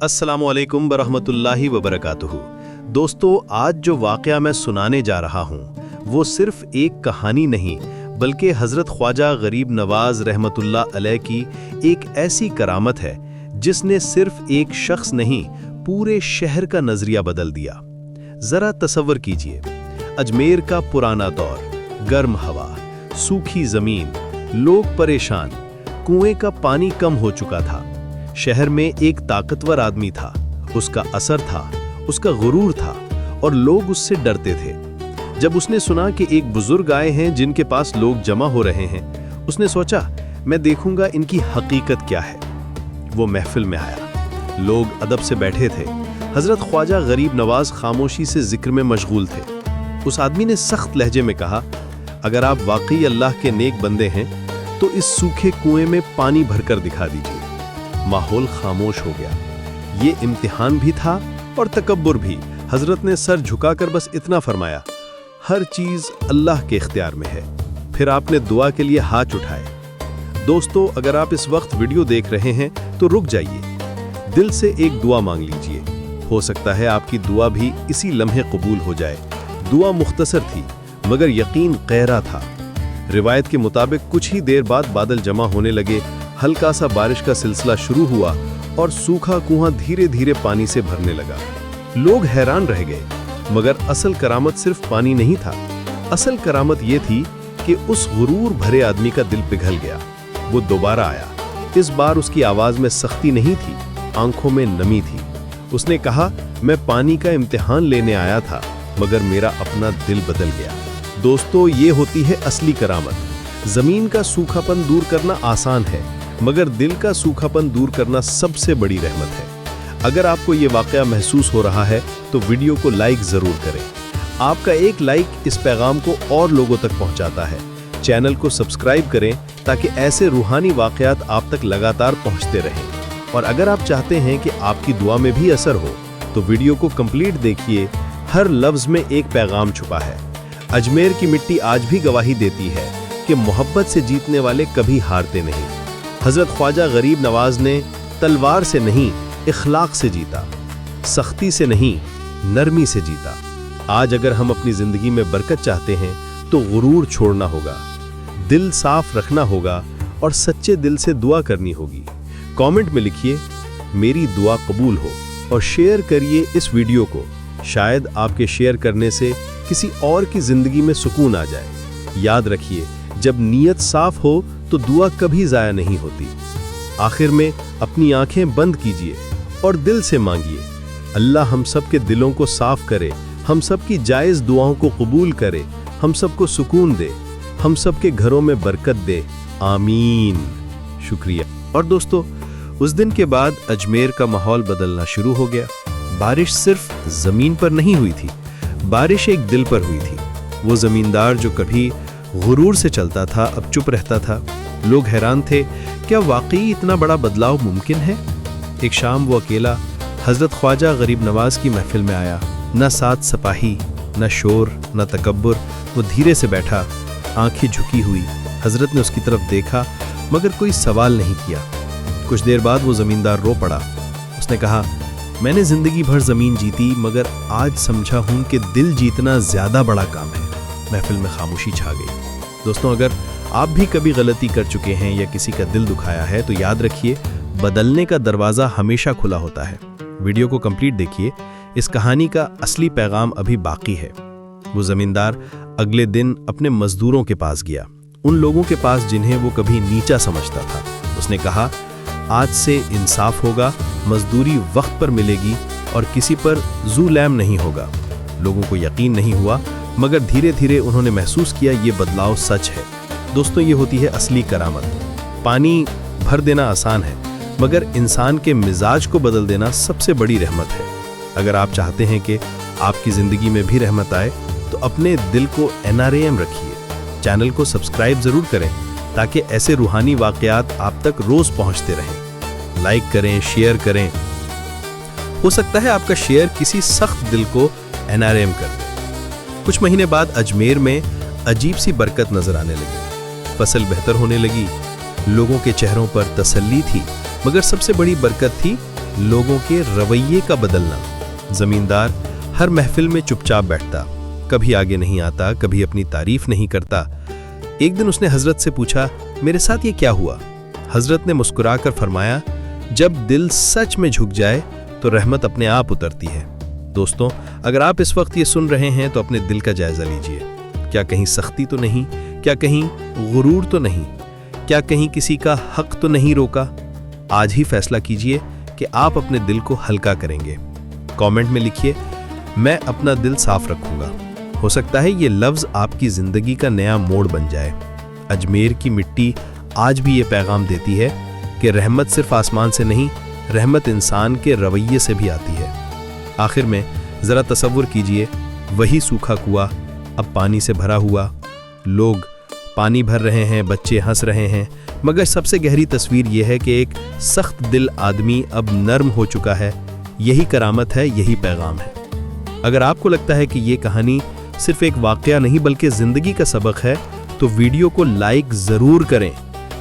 अस्सलामुअलैकुम बरहमतुल्लाहि वबरकातुहू। दोस्तों, आज जो वाक़या मैं सुनाने जा रहा हूँ वो सिर्फ एक कहानी नहीं बल्कि हज़रत ख्वाजा गरीब नवाज रहमतुल्लाह अलैह की एक ऐसी करामत है जिसने सिर्फ एक शख्स नहीं पूरे शहर का नज़रिया बदल दिया। ज़रा तसव्वुर कीजिए, अजमेर का पुराना दौर, गर्म हवा, सूखी ज़मीन, लोग परेशान, कुएं का पानी कम हो चुका था। शहर में एक ताकतवर आदमी था, उसका असर था, उसका गुरूर था और लोग उससे डरते थे। जब उसने सुना कि एक बुजुर्ग आए हैं जिनके पास लोग जमा हो रहे हैं, उसने सोचा मैं देखूंगा इनकी हकीकत क्या है। वो महफिल में आया, लोग अदब से बैठे थे। हजरत ख्वाजा गरीब नवाज खामोशी से जिक्र में मशगूल थे। उस आदमी ने सख्त लहजे में कहा, अगर आप वाकई अल्लाह के नेक बंदे हैं तो इस सूखे कुएं में पानी भरकर दिखा दीजिए। माहौल खामोश हो गया। ये इम्तिहान भी था और तकब्बुर भी। हजरत ने सर झुकाकर बस इतना फरमाया, हर चीज अल्लाह के इख्तियार में है। फिर आपने दुआ के लिए हाथ उठाए। दोस्तों, अगर आप इस वक्त वीडियो देख रहे हैं तो रुक जाइए, दिल से एक दुआ मांग लीजिए। हो सकता है आपकी दुआ भी इसी लम्हे कबूल हो जाए। दुआ मुख्तसर थी मगर यकीन गहरा था। रिवायत के मुताबिक कुछ ही देर बाद बादल जमा होने लगे, हल्का सा बारिश का सिलसिला शुरू हुआ और सूखा कुआं धीरे धीरे पानी से भरने लगा। लोग हैरान रह गए, मगर असल करामत सिर्फ पानी नहीं था। असल करामत ये थी कि उस गुरूर भरे आदमी का दिल पिघल गया। वो दोबारा आया। इस बार उसकी आवाज में सख्ती नहीं थी, आंखों में नमी थी। उसने कहा, मैं पानी का इम्तिहान लेने आया था मगर मेरा अपना दिल बदल गया। दोस्तों, ये होती है असली करामत। जमीन का सूखापन दूर करना आसान है मगर दिल का सूखापन दूर करना सबसे बड़ी रहमत है। अगर आपको ये वाकया महसूस हो रहा है तो वीडियो को लाइक जरूर करें। आपका एक लाइक इस पैगाम को और लोगों तक पहुंचाता है। चैनल को सब्सक्राइब करें ताकि ऐसे रूहानी वाकयात आप तक लगातार पहुंचते रहें। और अगर आप चाहते हैं कि आपकी दुआ में भी असर हो तो वीडियो को कंप्लीट देखिए। हर लफ्ज में एक पैगाम छुपा है। अजमेर की मिट्टी आज भी गवाही देती है कि मोहब्बत से जीतने वाले कभी हारते नहीं। हजरत ख्वाजा गरीब नवाज ने तलवार से नहीं इखलाक से जीता, सख्ती से नहीं नरमी से जीता। आज अगर हम अपनी जिंदगी में बरकत चाहते हैं तो गुरूर छोड़ना होगा, दिल साफ रखना होगा और सच्चे दिल से दुआ करनी होगी। कमेंट में लिखिए, मेरी दुआ कबूल हो और शेयर करिए इस वीडियो को। शायद आपके शेयर करने से किसी और की जिंदगी में सुकून आ जाए। याद रखिए, जब नीयत साफ हो तो दुआ कभी जाया नहीं होती। आखिर में अपनी आंखें बंद कीजिए और दिल से मांगिए, अल्लाह हम सब के दिलों को साफ करे, हम सब की जायज़ दुआओं को कबूल करे, हम सबको सुकून दे, हम सब के घरों में बरकत दे, आमीन। शुक्रिया। और दोस्तों, उस दिन के बाद अजमेर का माहौल बदलना शुरू हो गया। बारिश सिर्फ ज़मीन पर नहीं हुई थी, बारिश एक दिल पर हुई थी। वो ज़मींदार जो कभी गुरूर से चलता था अब चुप रहता था। लोग हैरान थे, क्या वाकई इतना बड़ा बदलाव मुमकिन है? एक शाम वो अकेला हजरत ख्वाजा गरीब नवाज की महफिल में आया। न साथ सपाही, न शोर, न तकब्बुर। वो धीरे से बैठा, आंखें झुकी हुई। हजरत ने उसकी तरफ देखा मगर कोई सवाल नहीं किया। कुछ देर बाद वो ज़मींदार रो पड़ा। उसने कहा, मैंने ज़िंदगी भर ज़मीन जीती मगर आज समझा हूँ कि दिल जीतना ज़्यादा बड़ा काम है। महफिल में खामोशी छा गई। दोस्तों, अगर आप भी कभी गलती कर चुके हैं या किसी का दिल दुखाया है तो याद रखिए, बदलने का दरवाज़ा हमेशा खुला होता है। वीडियो को कंप्लीट देखिए, इस कहानी का असली पैगाम अभी बाकी है। वो ज़मींदार अगले दिन अपने मजदूरों के पास गया, उन लोगों के पास जिन्हें वो कभी नीचा समझता था। उसने कहा, आज से इंसाफ होगा, मजदूरी वक्त पर मिलेगी और किसी पर जुल्म नहीं होगा। लोगों को यकीन नहीं हुआ मगर धीरे धीरे उन्होंने महसूस किया ये बदलाव सच है। दोस्तों, ये होती है असली करामत। पानी भर देना आसान है मगर इंसान के मिजाज को बदल देना सबसे बड़ी रहमत है। अगर आप चाहते हैं कि आपकी ज़िंदगी में भी रहमत आए तो अपने दिल को NRAM रखिए। चैनल को सब्सक्राइब ज़रूर करें ताकि ऐसे रूहानी वाक़यात आप तक रोज़ पहुँचते रहें। लाइक करें, शेयर करें। हो सकता है आपका शेयर किसी सख्त दिल को NRAM कर दे। कुछ महीने बाद अजमेर में अजीब सी बरकत नजर आने लगी। फसल बेहतर होने लगी, लोगों के चेहरों पर तसल्ली थी मगर सबसे बड़ी बरकत थी लोगों के रवैये का बदलना। जमींदार हर महफिल में चुपचाप बैठता, कभी आगे नहीं आता, कभी अपनी तारीफ नहीं करता। एक दिन उसने हजरत से पूछा, मेरे साथ ये क्या हुआ? हजरत ने मुस्कुराकर फरमाया, जब दिल सच में झुक जाए तो रहमत अपने आप उतरती है। दोस्तों, अगर आप इस वक्त ये सुन रहे हैं तो अपने दिल का जायजा लीजिए। क्या कहीं सख्ती तो नहीं? क्या कहीं गुरूर तो नहीं? क्या कहीं किसी का हक तो नहीं रोका? आज ही फैसला कीजिए कि आप अपने दिल को हल्का करेंगे। कमेंट में लिखिए, मैं अपना दिल साफ रखूंगा। हो सकता है ये लफ्ज आपकी जिंदगी का नया मोड़ बन जाए। अजमेर की मिट्टी आज भी ये पैगाम देती है कि रहमत सिर्फ आसमान से नहीं, रहमत इंसान के रवैये से भी आती है। आखिर में जरा तसव्वुर कीजिए, वही सूखा कुआं अब पानी से भरा हुआ, लोग पानी भर रहे हैं, बच्चे हंस रहे हैं, मगर सबसे गहरी तस्वीर यह है कि एक सख्त दिल आदमी अब नर्म हो चुका है। यही करामत है, यही पैगाम है। अगर आपको लगता है कि ये कहानी सिर्फ एक वाकया नहीं बल्कि जिंदगी का सबक है, तो वीडियो को लाइक ज़रूर करें,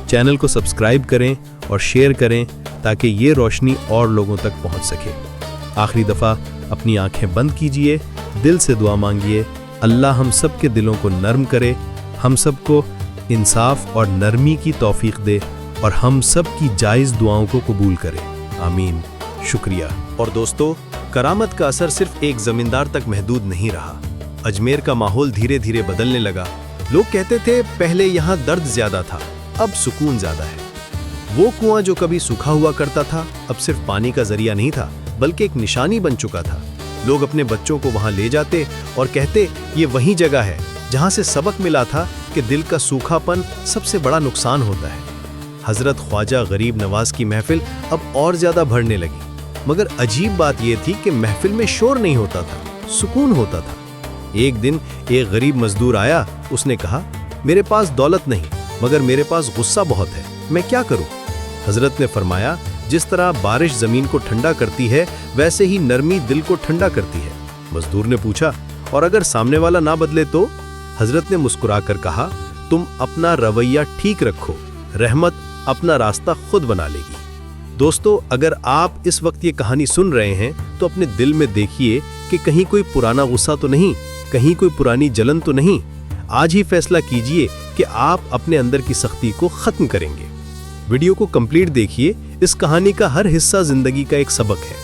चैनल को सब्सक्राइब करें और शेयर करें ताकि ये रोशनी और लोगों तक पहुंच सके। आखिरी दफ़ा अपनी आंखें बंद कीजिए, दिल से दुआ मांगिए, अल्लाह हम सब के दिलों को नर्म करे, हम सबको इंसाफ और नरमी की तौफीक दे और हम सब की जायज़ दुआओं को कबूल करे। आमीन। शुक्रिया। और दोस्तों, करामत का असर सिर्फ एक जमींदार तक महदूद नहीं रहा। अजमेर का माहौल धीरे धीरे बदलने लगा। लोग कहते थे पहले यहाँ दर्द ज्यादा था, अब सुकून ज्यादा है। वो कुआं जो कभी सूखा हुआ करता था अब सिर्फ पानी का जरिया नहीं था बल्कि एक निशानी बन चुका था। लोग अपने बच्चों को वहां ले जाते और कहते ये वही जगह है जहां से सबक मिला था कि दिल का सूखापन सबसे बड़ा नुकसान होता है। हजरत ख्वाजा गरीब नवाज की महफिल अब और ज्यादा भरने लगी, मगर अजीब बात यह थी कि महफिल में शोर नहीं होता था, सुकून होता था। एक दिन एक गरीब मजदूर आया, उसने कहा, मेरे पास दौलत नहीं मगर मेरे पास गुस्सा बहुत है, मैं क्या करूं? हजरत ने फरमाया, जिस तरह बारिश जमीन को ठंडा करती है वैसे ही नरमी दिल को ठंडा करती है। मजदूर ने पूछा, और अगर सामने वाला ना बदले तो? हजरत ने मुस्कुराकर कहा, तुम अपना रवैया ठीक रखो, रहमत अपना रास्ता खुद बना लेगी। दोस्तों, अगर आप इस वक्त ये कहानी सुन रहे हैं तो अपने दिल में देखिए कि कहीं कोई पुराना गुस्सा तो नहीं, कहीं कोई पुरानी जलन तो नहीं। आज ही फैसला कीजिए कि आप अपने अंदर की सख्ती को खत्म करेंगे। वीडियो को कंप्लीट देखिए, इस कहानी का हर हिस्सा जिंदगी का एक सबक है।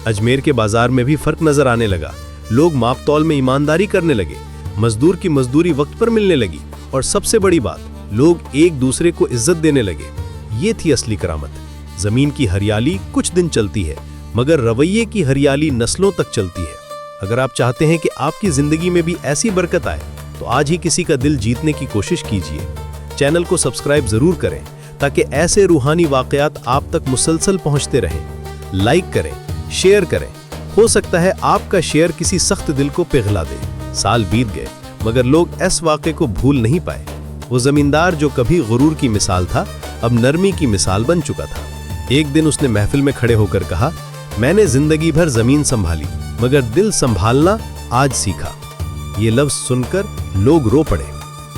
अजमेर के बाजार में भी फर्क नजर आने लगा। लोग माप तौल में ईमानदारी करने लगे, मजदूर की मजदूरी वक्त पर मिलने लगी और सबसे बड़ी बात, लोग एक दूसरे को इज्जत देने लगे। ये थी असली करामत। जमीन की हरियाली कुछ दिन चलती है मगर रवैये की हरियाली नस्लों तक चलती है। अगर आप चाहते हैं कि आपकी जिंदगी में भी ऐसी बरकत आए तो आज ही किसी का दिल जीतने की कोशिश कीजिए। चैनल को सब्सक्राइब जरूर करें ताकि ऐसे रूहानी वाकयात आप तक मुसलसल पहुंचते रहें। लाइक करें, शेयर करें, हो सकता है आपका शेयर किसी सख्त दिल को पिघला दे। साल बीत गए मगर लोग इस वाक़े को भूल नहीं पाए। वो जमींदार जो कभी गुरूर की मिसाल था अब नरमी की मिसाल बन चुका था। एक दिन उसने महफिल में खड़े होकर कहा, मैंने जिंदगी भर जमीन संभाली मगर दिल संभालना आज सीखा। ये लफ्ज सुनकर लोग रो पड़े।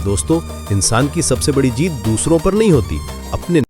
दोस्तों, इंसान की सबसे बड़ी जीत दूसरों पर नहीं होती, अपने